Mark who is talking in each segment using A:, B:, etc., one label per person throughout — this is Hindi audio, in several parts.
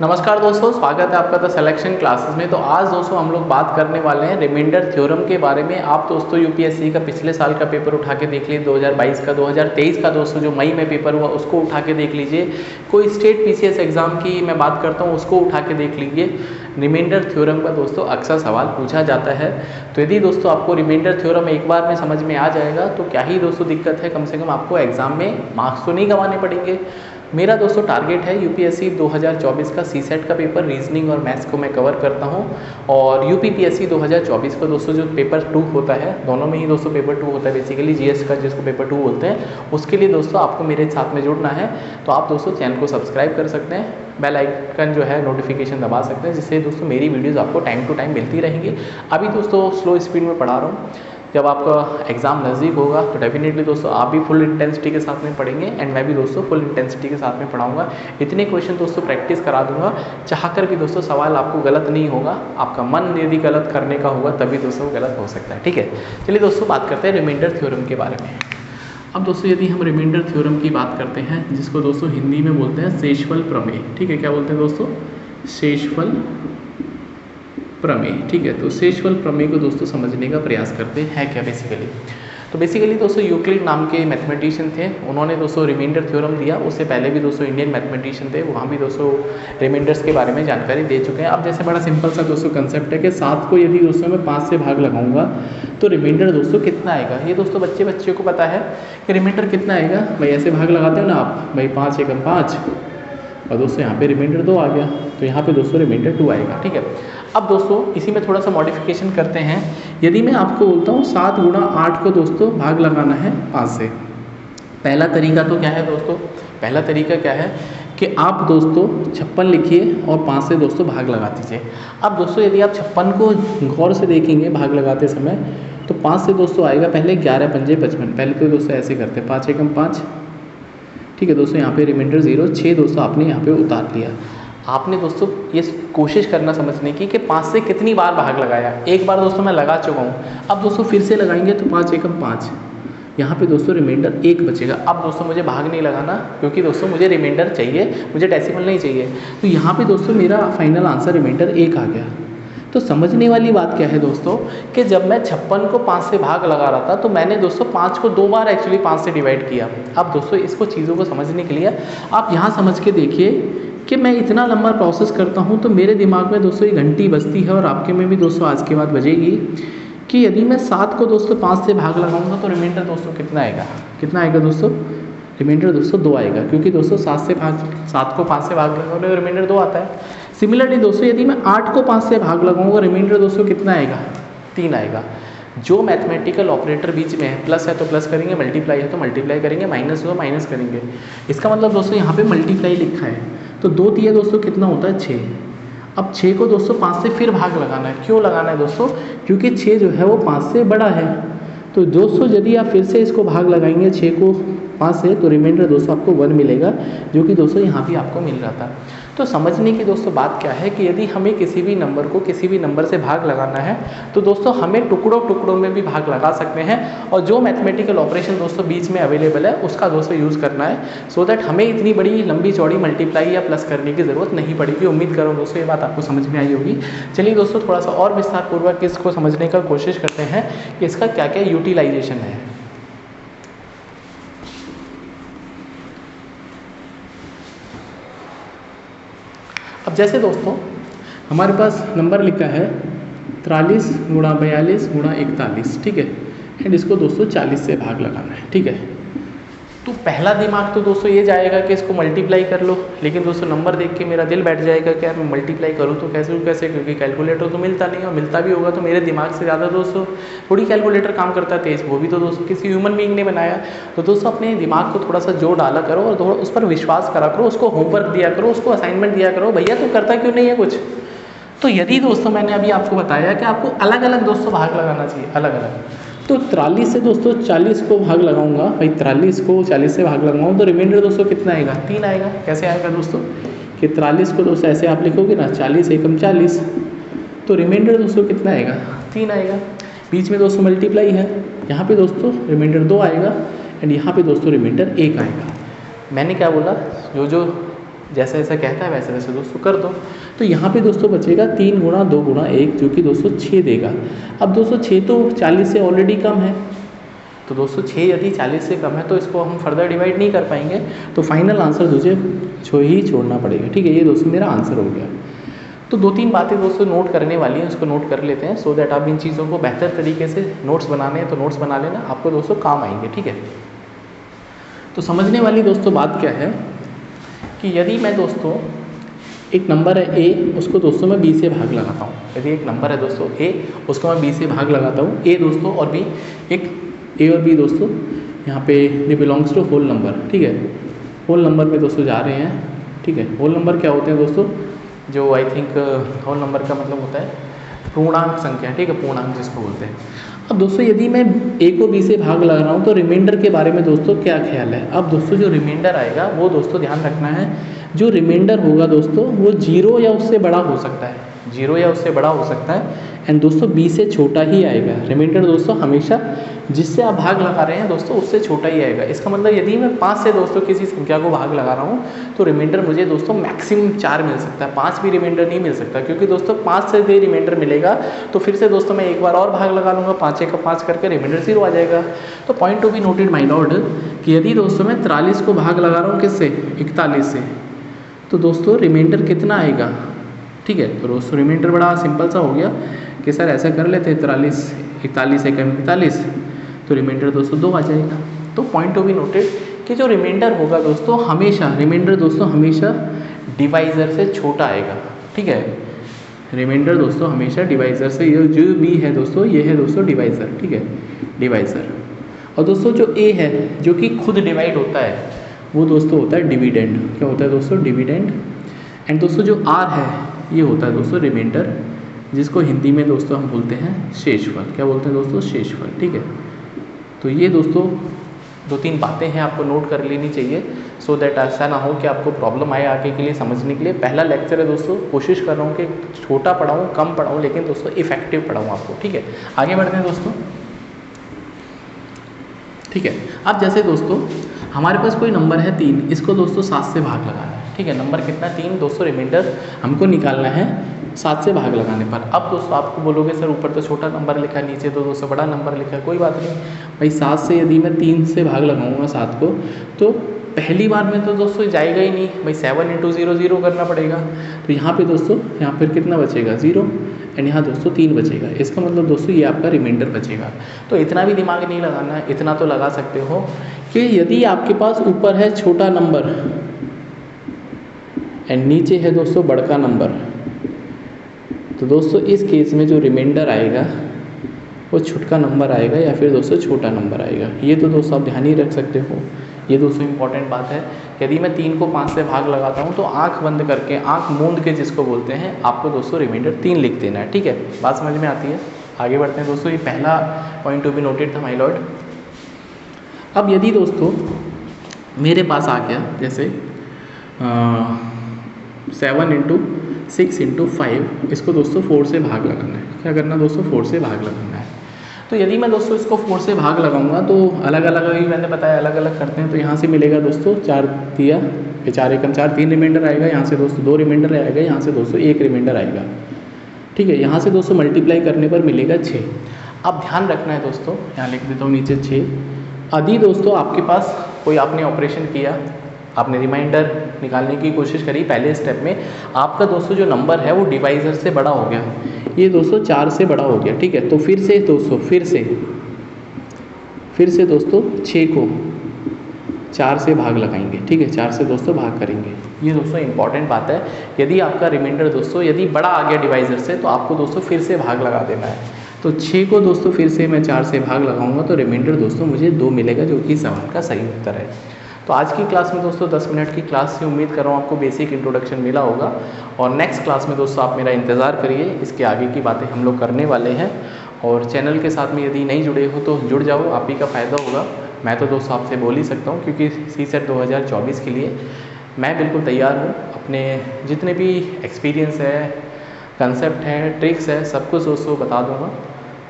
A: नमस्कार दोस्तों, स्वागत है आपका द सिलेक्शन क्लासेस में। तो आज दोस्तों हम लोग बात करने वाले हैं रिमाइंडर थ्योरम के बारे में। आप दोस्तों यूपीएससी का पिछले साल का पेपर उठा के देख लीजिए, 2022 का, 2023 का दोस्तों जो मई में पेपर हुआ उसको उठा के देख लीजिए। कोई स्टेट पीसीएस एग्जाम की मैं बात करता हूँ उसको उठा के देख लीजिए। रिमाइंडर थ्योरम का दोस्तों अक्सर सवाल पूछा जाता है। तो यदि दोस्तों आपको रिमाइंडर थ्योरम एक बार में समझ में आ जाएगा तो क्या ही दोस्तों दिक्कत है, कम से कम आपको एग्जाम में मार्क्स तो नहीं गंवाने पड़ेंगे। मेरा दोस्तों टारगेट है यूपीएससी 2024 का सीसेट का पेपर रीजनिंग और मैथ्स को मैं कवर करता हूं, और यूपीपीएससी 2024 का दोस्तों जो पेपर 2 होता है, दोनों में ही दोस्तों पेपर 2 होता है बेसिकली, जीएस का जिसको पेपर 2 बोलते हैं, उसके लिए दोस्तों आपको मेरे साथ में जुड़ना है। तो आप दोस्तों चैनल को सब्सक्राइब कर सकते हैं, बेल आइकन जो है नोटिफिकेशन दबा सकते हैं, जिससे दोस्तों मेरी वीडियोज़ आपको टाइम टू टाइम मिलती रहेंगी। अभी दोस्तों स्लो स्पीड में पढ़ा रहा हूँ, जब आपका एग्ज़ाम नज़दीक होगा तो डेफिनेटली दोस्तों आप भी फुल इंटेंसिटी के साथ में पढ़ेंगे एंड मैं भी दोस्तों फुल इंटेंसिटी के साथ में पढ़ाऊंगा। इतने क्वेश्चन दोस्तों प्रैक्टिस करा दूंगा, चाहकर भी दोस्तों सवाल आपको गलत नहीं होगा, आपका मन यदि गलत करने का होगा तभी दोस्तों गलत हो सकता है। ठीक है, चलिए दोस्तों बात करते हैं रिमाइंडर थ्योरम के बारे में। अब दोस्तों यदि हम रिमाइंडर थ्योरम की बात करते हैं, जिसको दोस्तों हिंदी में बोलते हैं शेषफल प्रमेय। ठीक है, क्या बोलते हैं दोस्तों? शेषफल प्रमेय। ठीक है, तो शेषफल प्रमेय को दोस्तों समझने का प्रयास करते हैं क्या बेसिकली। तो बेसिकली दोस्तों यूक्लिड नाम के मैथमेटिशियन थे, उन्होंने दोस्तों रिमाइंडर थ्योरम दिया। उससे पहले भी दोस्तों इंडियन मैथमेटिशियन थे, वहाँ भी दोस्तों रिमाइंडर्स के बारे में जानकारी दे चुके हैं। अब जैसे बड़ा सिंपल सा दोस्तों कंसेप्ट है कि 7 को यदि दोस्तों मैं 5 से भाग लगाऊंगा तो रिमाइंडर दोस्तों कितना आएगा। ये दोस्तों बच्चे को पता है कि रिमाइंडर कितना आएगा। भाई ऐसे भाग लगाते हो ना आप, भाई 5 एकम 5, और दोस्तों यहाँ पे रिमाइंडर 2 आ गया, तो यहाँ पे दोस्तों रिमाइंडर 2 आएगा। ठीक है, अब दोस्तों इसी में थोड़ा सा मॉडिफिकेशन करते हैं। यदि मैं आपको बोलता हूँ 7 गुणा 8 को दोस्तों भाग लगाना है 5 से, पहला तरीका तो क्या है दोस्तों? पहला तरीका क्या है कि आप दोस्तों 56 लिखिए और 5 से दोस्तों भाग लगा दीजिए। अब दोस्तों यदि आप 56 को गौर से देखेंगे भाग लगाते समय, तो 5 से दोस्तों आएगा पहले 11 पंजे 55। पहले तो दोस्तों ऐसे करते हैं, 5 एकम 5। ठीक है दोस्तों, यहाँ पे रिमाइंडर 0, 6 दोस्तों आपने यहाँ पे उतार लिया। आपने दोस्तों ये कोशिश करना समझने की कि 5 से कितनी बार भाग लगाया। एक बार दोस्तों मैं लगा चुका हूँ, अब दोस्तों फिर से लगाएंगे तो 5 एकम 5, यहाँ पे दोस्तों रिमाइंडर 1 बचेगा। अब दोस्तों मुझे भाग नहीं लगाना, क्योंकि दोस्तों मुझे रिमाइंडर चाहिए, मुझे डेसिमल नहीं चाहिए। तो यहाँ पे दोस्तों मेरा फाइनल आंसर रिमाइंडर 1 आ गया। तो समझने वाली बात क्या है दोस्तों कि जब मैं 56 को 5 से भाग लगा रहा था तो मैंने दोस्तों 5 को 2 बार एक्चुअली 5 से डिवाइड किया। अब दोस्तों इसको चीज़ों को समझने के लिए आप यहाँ समझ के देखिए कि मैं इतना लंबा प्रोसेस करता हूँ तो मेरे दिमाग में दोस्तों ये घंटी बजती है, और आपके में भी दोस्तों आज के बाद बजेगी कि यदि मैं 7 को दोस्तों 5 से भाग लगाऊंगा तो रिमाइंडर दोस्तों कितना आएगा? कितना आएगा दोस्तों? रिमाइंडर दोस्तों 2 आएगा, क्योंकि दोस्तों 7 को 5 से भाग लगाऊंगा तो रिमाइंडर 2 आता है। सिमिलरली दोस्तों यदि मैं 8 को 5 से भाग लगाऊंगा, रिमाइंडर दोस्तों कितना आएगा? 3 आएगा। जो मैथमेटिकल ऑपरेटर बीच में है, प्लस है तो प्लस करेंगे, मल्टीप्लाई है तो मल्टीप्लाई करेंगे, माइनस हो माइनस करेंगे। इसका मतलब दोस्तों यहाँ पे मल्टीप्लाई लिखा है, तो 2 तिया दोस्तों कितना होता है? 6। अब 6 को दोस्तों 5 से फिर भाग लगाना है। क्यों लगाना है दोस्तों? क्योंकि 6 जो है वो 5 से बड़ा है। तो दोस्तों यदि आप फिर से इसको भाग लगाएंगे 6 को 5 से, तो रिमाइंडर दोस्तों आपको 1 मिलेगा, जो कि दोस्तों यहाँ भी आपको मिल रहा था। तो समझने की दोस्तों बात क्या है कि यदि हमें किसी भी नंबर को किसी भी नंबर से भाग लगाना है तो दोस्तों हमें टुकड़ों में भी भाग लगा सकते हैं, और जो मैथमेटिकल ऑपरेशन दोस्तों बीच में अवेलेबल है उसका दोस्तों यूज़ करना है, सो दैट हमें इतनी बड़ी लंबी चौड़ी मल्टीप्लाई या प्लस करने की ज़रूरत नहीं पड़ेगी। उम्मीद करूँ दोस्तों ये बात आपको समझ में आई होगी। चलिए दोस्तों थोड़ा सा और विस्तारपूर्वक इसको समझने का कोशिश करते हैं कि इसका क्या क्या यूटिलाइजेशन है। अब जैसे दोस्तों हमारे पास नंबर लिखा है 43 गुणा 42 गुणा 41। ठीक है, एंड इसको दोस्तों 40 से भाग लगाना है। ठीक है, तो पहला दिमाग तो दोस्तों ये जाएगा कि इसको मल्टीप्लाई कर लो, लेकिन दोस्तों नंबर देख के मेरा दिल बैठ जाएगा कि यार मैं मल्टीप्लाई करूँ तो कैसे, क्योंकि कैलकुलेटर तो मिलता नहीं, और मिलता भी होगा तो मेरे दिमाग से ज़्यादा दोस्तों थोड़ी कैलकुलेटर काम करता है तेज, वो भी तो दोस्तों किसी ह्यूमन बीइंग ने बनाया। तो दोस्तों अपने दिमाग को थोड़ा सा जोर डाला करो और थोड़ा उस पर विश्वास करा करो, उसको होमवर्क दिया करो, उसको असाइनमेंट दिया करो, भैया तू करता क्यों नहीं है कुछ। तो यदि दोस्तों मैंने अभी आपको बताया कि आपको अलग अलग दोस्तों भाग लगाना चाहिए, अलग अलग, तो 43 से दोस्तों 40 को भाग लगाऊंगा, भाई 43 को 40 से भाग लगाऊंगा तो रिमाइंडर दोस्तों कितना आएगा? 3 आएगा। कैसे आएगा दोस्तों कि 43 को दोस्तों ऐसे आप लिखोगे ना, 40 एकम 40, तो रिमाइंडर दोस्तों कितना आएगा? 3 आएगा। बीच में दोस्तों मल्टीप्लाई है, यहाँ पे दोस्तों रिमाइंडर 2 आएगा, एंड यहाँ पे दोस्तों रिमाइंडर 1 आएगा। मैंने क्या बोला, जो जैसे जैसे कहता है वैसे वैसे दोस्तों कर दो। तो यहाँ पे दोस्तों बचेगा 3 गुणा 2 गुणा 1 जो कि दोस्तों 6 देगा। अब दोस्तों 6 तो 40 से ऑलरेडी कम है, तो दोस्तों 6 यदि 40 से कम है तो इसको हम फर्दर डिवाइड नहीं कर पाएंगे, तो फाइनल आंसर मुझे ही छोड़ना पड़ेगा। ठीक है, ये दोस्तों मेरा आंसर हो गया। तो 2-3 बातें दोस्तों नोट करने वाली हैं, उसको नोट कर लेते हैं सो दैट आप इन चीज़ों को बेहतर तरीके से नोट्स बनाने हैं तो नोट्स बना लेना, आपको दोस्तों काम आएंगे। ठीक है, तो समझने वाली दोस्तों बात क्या है कि यदि मैं दोस्तों एक नंबर है ए, उसको दोस्तों मैं बी से भाग लगाता हूँ। यदि एक नंबर है दोस्तों ए, उसको मैं बी से भाग लगाता हूँ, ए दोस्तों और बी, एक ए और बी दोस्तों यहाँ पे they belongs to whole number. ठीक है, होल नंबर में दोस्तों जा रहे हैं। ठीक है, होल नंबर क्या होते हैं दोस्तों, जो आई थिंक होल नंबर का मतलब होता है पूर्णांक संख्या। ठीक है, पूर्णांक जिसको बोलते हैं। अब दोस्तों यदि मैं ए को बी से भाग लगा रहा हूँ तो रिमाइंडर के बारे में दोस्तों क्या ख्याल है। अब दोस्तों जो रिमाइंडर आएगा वो दोस्तों ध्यान रखना है, जो रिमाइंडर होगा दोस्तों वो 0 या उससे बड़ा हो सकता है, 0 या उससे बड़ा हो सकता है, एंड दोस्तों बी से छोटा ही आएगा। रिमाइंडर दोस्तों हमेशा जिससे आप भाग लगा रहे हैं दोस्तों उससे छोटा ही आएगा। इसका मतलब यदि मैं 5 से दोस्तों किसी संख्या को भाग लगा रहा हूँ तो रिमाइंडर मुझे दोस्तों मैक्सिमम 4 मिल सकता है, 5 भी रिमाइंडर नहीं मिल सकता, क्योंकि दोस्तों 5 से भी रिमाइंडर मिलेगा तो फिर से दोस्तों मैं एक बार और भाग लगा लूँगा, 5 का 5 करके रिमाइंडर 0 आ जाएगा। तो point to be noted my Lord कि यदि दोस्तों मैं 43 को भाग लगा रहा हूँ किससे, 41 से, तो दोस्तों रिमाइंडर कितना आएगा। ठीक है, तो दोस्तों रिमाइंडर बड़ा सिंपल सा हो गया कि सर ऐसा कर लेते हैं 41 एकम 41, तो रिमाइंडर दोस्तों 2 आ जाएगा। तो पॉइंट टू बी नोटेड कि जो रिमाइंडर होगा दोस्तों हमेशा, रिमाइंडर दोस्तों हमेशा डिवाइज़र से छोटा आएगा। ठीक है, रिमाइंडर दोस्तों हमेशा डिवाइज़र से, ये जो बी है दोस्तों ये है दोस्तों डिवाइज़र। ठीक है, डिवाइज़र। और दोस्तों जो ए है जो कि खुद डिवाइड होता है वो दोस्तों होता है डिविडेंड। क्या होता है दोस्तों, डिविडेंड। एंड दोस्तों जो आर है ये होता है दोस्तों रिमाइंडर, जिसको हिंदी में दोस्तों हम बोलते हैं शेषफल। क्या बोलते हैं दोस्तों, शेषफल। ठीक है, तो ये दोस्तों 2-3 बातें हैं आपको नोट कर लेनी चाहिए सो दैट ऐसा ना हो कि आपको प्रॉब्लम आए आगे के लिए समझने के लिए। पहला लेक्चर है दोस्तों, कोशिश कर रहा हूँ कि छोटा पढ़ाऊँ, कम पढ़ाऊँ, लेकिन दोस्तों इफेक्टिव पढ़ाऊँ आपको। ठीक है, आगे बढ़ते हैं दोस्तों। ठीक है, अब जैसे दोस्तों हमारे पास कोई नंबर है 3, इसको दोस्तों 7 से भाग लगाना है। ठीक है, नंबर कितना 3 दोस्तों, रिमाइंडर हमको निकालना है 7 से भाग लगाने पर। अब दोस्तों आपको बोलोगे सर ऊपर तो छोटा नंबर लिखा है, नीचे तो दोस्तों बड़ा नंबर लिखा है। कोई बात नहीं भाई, 7 से यदि मैं 3 से भाग लगाऊंगा 7 को, तो पहली बार में तो दोस्तों जाएगा ही नहीं भाई, 7 × 0 0 करना पड़ेगा। तो यहाँ पे दोस्तों यहाँ पर कितना बचेगा, 0, एंड यहाँ दोस्तों 3 बचेगा। इसका मतलब दोस्तों ये आपका रिमाइंडर बचेगा। तो इतना भी दिमाग नहीं लगाना है, इतना तो लगा सकते हो कि यदि आपके पास ऊपर है छोटा नंबर एंड नीचे है दोस्तों बड़का नंबर, तो दोस्तों इस केस में जो रिमाइंडर आएगा वो छोटा नंबर आएगा या फिर दोस्तों छोटा नंबर आएगा। ये तो दोस्तों आप ध्यान ही रख सकते हो, ये दोस्तों इंपॉर्टेंट बात है। यदि मैं 3 को 5 से भाग लगाता हूँ तो आंख बंद करके, आंख मूंद के जिसको बोलते हैं, आपको दोस्तों रिमाइंडर 3 लिख देना है। ठीक है, बात समझ में आती है। आगे बढ़ते हैं दोस्तों, ये पहला पॉइंट टू बी नोटेड था माय लॉर्ड। अब यदि दोस्तों मेरे पास आ गया जैसे 7 × 6 × 5, इसको दोस्तों 4 से भाग लगाना है। क्या करना दोस्तों, 4 से भाग लगाना है। तो यदि मैं दोस्तों इसको 4 से भाग लगाऊंगा तो अलग अलग अभी मैंने बताया अलग अलग करते हैं। तो यहाँ से मिलेगा दोस्तों 4 दिया, 4 एकम 4, 3 रिमाइंडर आएगा, यहाँ से दोस्तों 2 रिमाइंडर आएगा, यहाँ से दोस्तों 1 रिमाइंडर आएगा। ठीक है, यहाँ से दोस्तों मल्टीप्लाई करने पर मिलेगा 6। अब ध्यान रखना है दोस्तों, यहाँ लिख देता हूँ नीचे 6। यदि दोस्तों आपके पास कोई आपने ऑपरेशन किया, आपने रिमाइंडर निकालने की कोशिश करी, पहले स्टेप में आपका दोस्तों जो नंबर है वो डिवाइज़र से बड़ा हो गया, ये दोस्तों 4 से बड़ा हो गया। ठीक है, तो फिर से दोस्तों फिर से दोस्तों 6 को 4 से भाग लगाएंगे। ठीक है, 4 से दोस्तों भाग करेंगे। ये दोस्तों इंपॉर्टेंट बात है। यदि आपका रिमाइंडर दोस्तों यदि बड़ा आ गया डिवाइज़र से तो आपको दोस्तों फिर से भाग लगा देना है। तो 6 को दोस्तों फिर से मैं 4 से भाग लगाऊंगा तो रिमाइंडर दोस्तों मुझे 2 मिलेगा, जो कि 7 का सही उत्तर है। तो आज की क्लास में दोस्तों 10 मिनट की क्लास से उम्मीद कर रहा हूँ आपको बेसिक इंट्रोडक्शन मिला होगा, और नेक्स्ट क्लास में दोस्तों आप मेरा इंतज़ार करिए, इसके आगे की बातें हम लोग करने वाले हैं। और चैनल के साथ में यदि नहीं जुड़े हो तो जुड़ जाओ, आप ही का फ़ायदा होगा। मैं तो दोस्तों आपसे बोल ही सकता हूँ, क्योंकि CSET 2024 के लिए मैं बिल्कुल तैयार हूँ। अपने जितने भी एक्सपीरियंस है, कंसेप्ट है, ट्रिक्स है, सब कुछ दोस्तों बता दूँगा।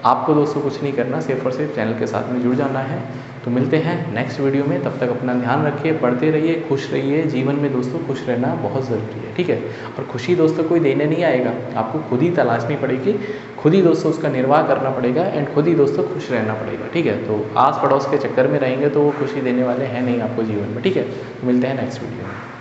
A: आपको दोस्तों कुछ नहीं करना, सिर्फ और सिर्फ चैनल के साथ में जुड़ जाना है। तो मिलते हैं नेक्स्ट वीडियो में, तब तक अपना ध्यान रखिए, पढ़ते रहिए, खुश रहिए। जीवन में दोस्तों खुश रहना बहुत ज़रूरी है, ठीक है। और खुशी दोस्तों कोई देने नहीं आएगा, आपको खुद ही तलाशनी पड़ेगी, खुद ही दोस्तों उसका निर्वाह करना पड़ेगा एंड खुद ही दोस्तों खुश रहना पड़ेगा, ठीक है। तो आस पड़ोस के चक्कर में रहेंगे तो वो खुशी देने वाले हैं नहीं आपको जीवन में, ठीक है। मिलते हैं नेक्स्ट वीडियो में।